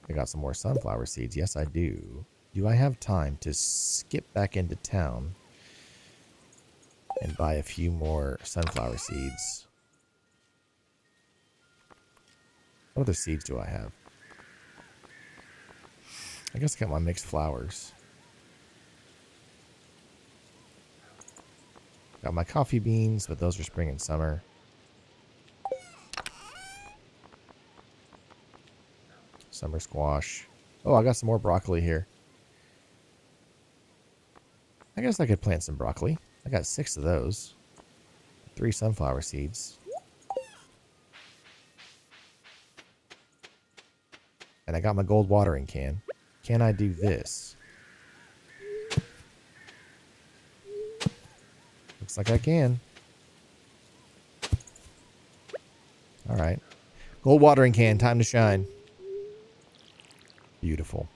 I got some more sunflower seeds. Yes, I do. Do I have time to skip back into town and buy a few more sunflower seeds? What other seeds do I have? I guess I got my mixed flowers. Got my coffee beans, but those are spring and summer. Summer squash. Oh, I got some more broccoli here. I guess I could plant some broccoli. I got 6 of those. 3 sunflower seeds. And I got my gold watering can. Can I do this? Looks like I can. Alright. Gold watering can, time to shine. Beautiful.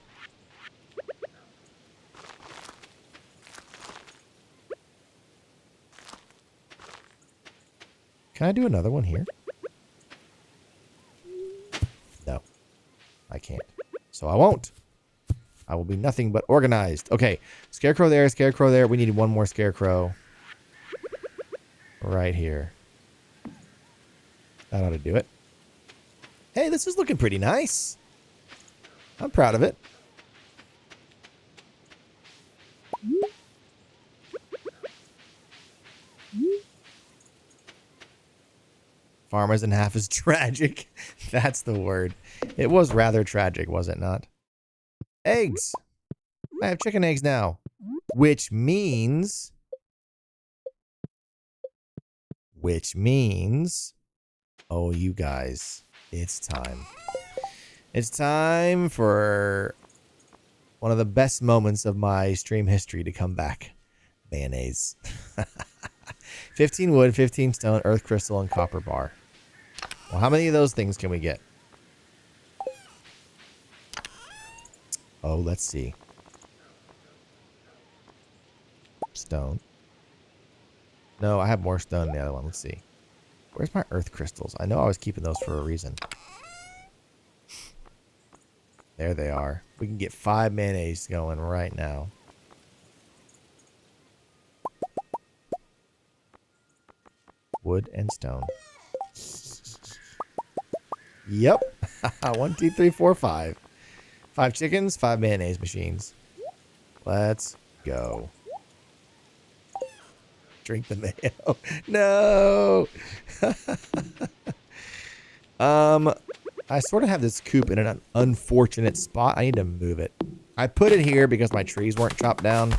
Can I do another one here? No. I can't. So I won't. I will be nothing but organized. Okay. Scarecrow there, scarecrow there. We need one more scarecrow. Right here. That ought to do it. Hey, this is looking pretty nice. I'm proud of it. Farm isn't half as tragic. That's the word. It was rather tragic, was it not? Eggs. I have chicken eggs now. Which means which means, oh, you guys, it's time. It's time for one of the best moments of my stream history to come back. Mayonnaise. 15 wood, 15 stone, earth crystal, and copper bar. Well, how many of those things can we get? Oh, let's see. Stone. No, I have more stone in the other one. Let's see. Where's my earth crystals? I know I was keeping those for a reason. There they are. We can get 5 mayonnaise going right now. Wood and stone. Yep. 1, 2, 3, 4, 5. 5 chickens, 5 mayonnaise machines. Let's go. Drink the mayo. No. I sort of have this coop in an unfortunate spot. I need to move it. I put it here because my trees weren't chopped down.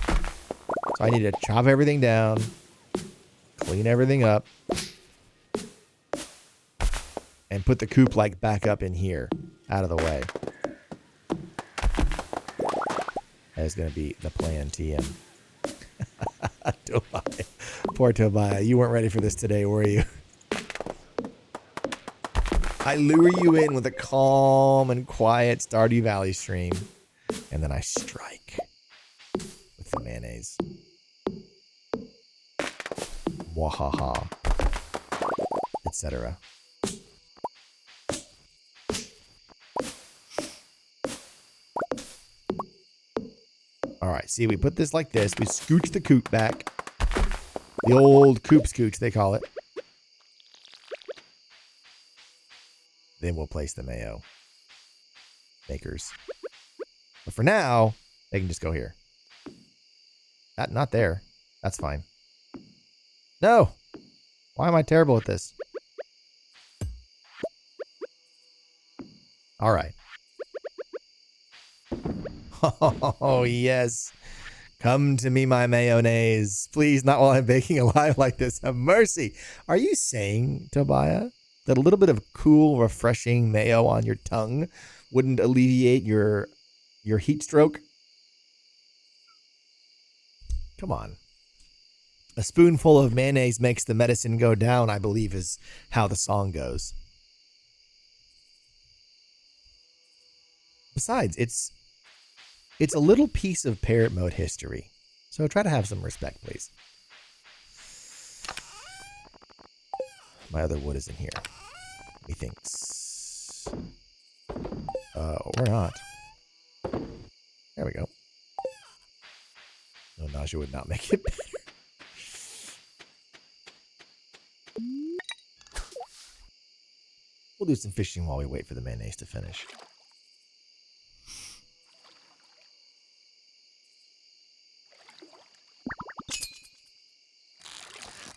So I need to chop everything down, clean everything up, and put the coop like back up in here, out of the way. That is going to be the plan, TM. Tobiah. Poor Tobiah. You weren't ready for this today, were you? I lure you in with a calm and quiet Stardew Valley stream, and then I strike with the mayonnaise. Wahaha. Etc. Alright, see, we put this like this. We scooch the coop back. The old coop scooch, they call it. Then we'll place the mayo makers. But for now, they can just go here. Not there. That's fine. No! Why am I terrible at this? Alright. Oh, yes. Come to me, my mayonnaise. Please, not while I'm baking alive like this. Have mercy. Are you saying, Tobiah, that a little bit of cool, refreshing mayo on your tongue wouldn't alleviate your heat stroke? Come on. A spoonful of mayonnaise makes the medicine go down, I believe is how the song goes. Besides, it's a little piece of parrot mode history. So try to have some respect, please. My other wood is in here. Methinks. Or not. There we go. No, nausea would not make it better. We'll do some fishing while we wait for the mayonnaise to finish.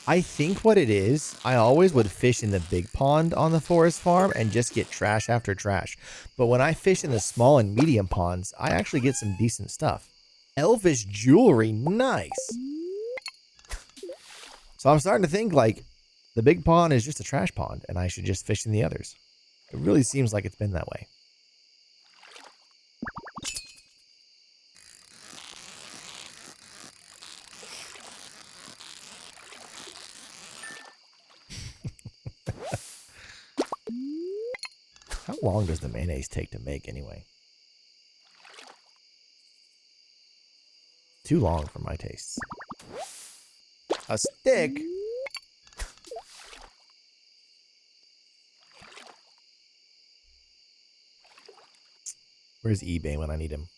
I think what it is, I always would fish in the big pond on the forest farm and just get trash after trash. But when I fish in the small and medium ponds, I actually get some decent stuff. Elvish jewelry, nice. So I'm starting to think like the big pond is just a trash pond and I should just fish in the others. It really seems like it's been that way. How long does the mayonnaise take to make anyway? Too long for my tastes. A stick? Where's eBay when I need him?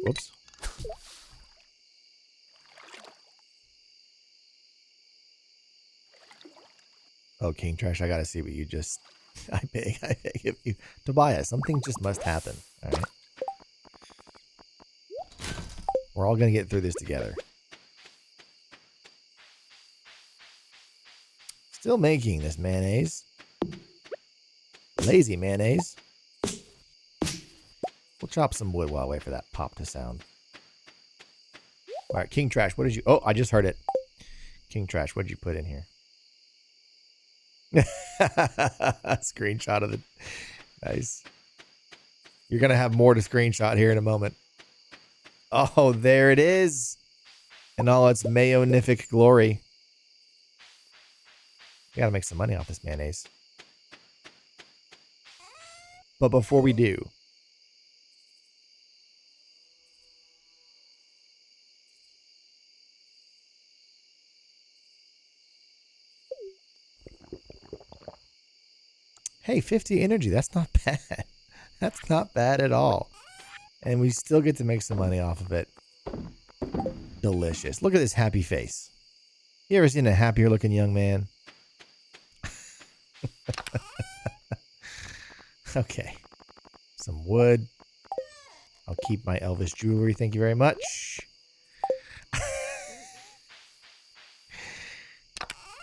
Whoops. Oh, King Trash, I gotta see what you just... I beg of you. Tobias, something just must happen. Alright. We're all gonna get through this together. Still making this mayonnaise. Lazy mayonnaise. We'll chop some wood while I wait for that pop to sound. All right, King Trash, what did you... Oh, I just heard it. King Trash, what did you put in here? Screenshot of the... Nice. You're going to have more to screenshot here in a moment. Oh, there it is. In all its mayonific glory. We got to make some money off this mayonnaise. But before we do... Hey, 50 energy. That's not bad. That's not bad at all. And we still get to make some money off of it. Delicious. Look at this happy face. You ever seen a happier looking young man? Okay. Some wood. I'll keep my Elvis jewelry. Thank you very much.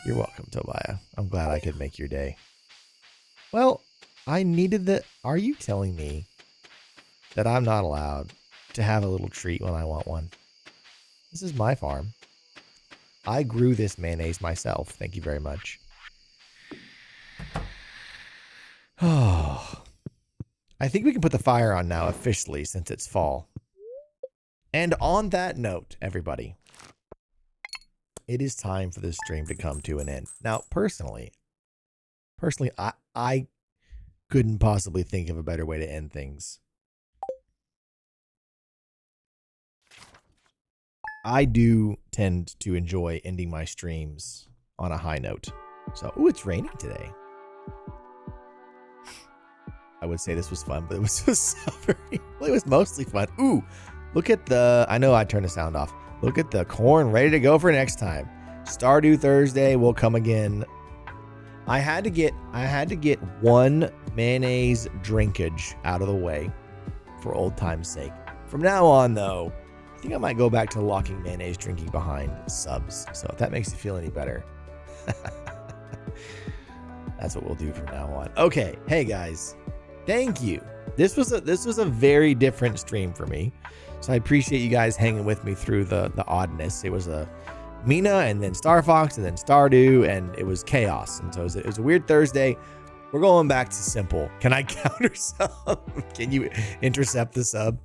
You're welcome, Tobiah. I'm glad I could make your day. Well, I needed the... Are you telling me that I'm not allowed to have a little treat when I want one? This is my farm. I grew this mayonnaise myself. Thank you very much. Oh, I think we can put the fire on now officially since it's fall. And on that note, everybody, it is time for this stream to come to an end. Now, personally, I couldn't possibly think of a better way to end things. I do tend to enjoy ending my streams on a high note. So, ooh, it's raining today. I would say this was fun, but it was so very, well, it was mostly fun. Ooh, look at the, I know I turned the sound off. Look at the corn ready to go for next time. Stardew Thursday will come again. I had to get one mayonnaise drinkage out of the way for old time's sake. From now on, though, I think I might go back to locking mayonnaise drinking behind subs. So if that makes you feel any better, that's what we'll do from now on. Okay, hey guys, thank you. This was a very different stream for me, so I appreciate you guys hanging with me through the oddness. It was a Mina and then Star Fox and then Stardew, and it was chaos. And so it was a weird Thursday. We're going back to simple. Can I counter sub? Can you intercept the sub?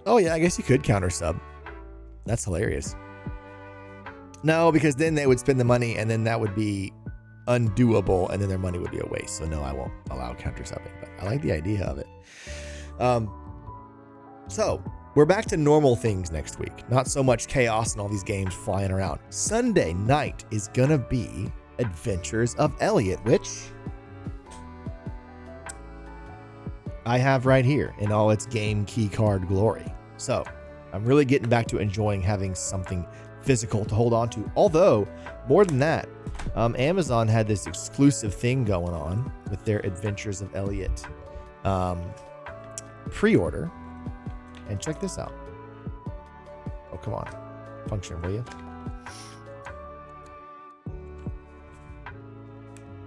Oh yeah, I guess you could counter sub. That's hilarious. No, because then they would spend the money and then that would be undoable and then their money would be a waste. So no, I won't allow counter subbing, but I like the idea of it. So we're back to normal things next week. Not so much chaos and all these games flying around. Sunday night is gonna be Adventures of Elliot, which I have right here in all its game key card glory. So I'm really getting back to enjoying having something physical to hold on to. Although, more than that, Amazon had this exclusive thing going on with their Adventures of Elliot pre-order. And check this out. Oh, come on. Function, will you?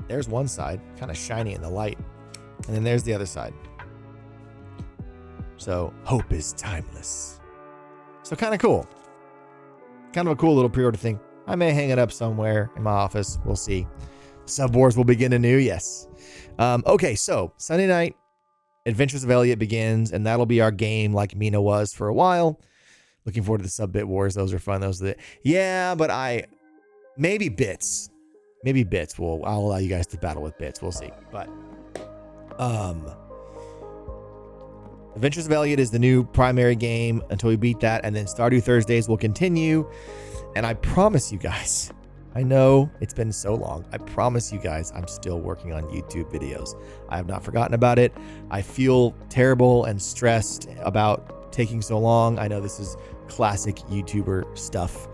There's one side, kind of shiny in the light. And then there's the other side. So, hope is timeless. So, kind of cool. Kind of a cool little pre-order thing. I may hang it up somewhere in my office. We'll see. Sub Wars will begin anew, yes. Okay, so, Sunday night, Adventures of Elliot begins, and that'll be our game like Mina was for a while. Looking forward to the Sub Bit Wars. Those are fun. Yeah, but maybe Bits. Maybe Bits. I'll allow you guys to battle with Bits. We'll see. But, Adventures of Elliot is the new primary game until we beat that, and then Stardew Thursdays will continue. And I promise you guys, I know it's been so long. I promise you guys, I'm still working on YouTube videos. I have not forgotten about it. I feel terrible and stressed about taking so long. I know this is classic YouTuber stuff.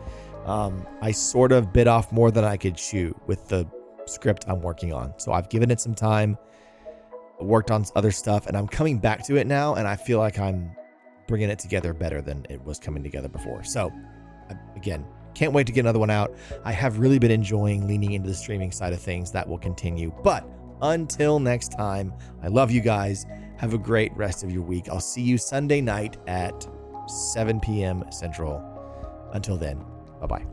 I sort of bit off more than I could chew with the script I'm working on. So I've given it some time, worked on other stuff, and I'm coming back to it now, and I feel like I'm bringing it together better than it was coming together before. So, again, can't wait to get another one out. I have really been enjoying leaning into the streaming side of things. That will continue. But until next time, I love you guys. Have a great rest of your week. I'll see you Sunday night at 7 p.m. Central. Until then, bye-bye.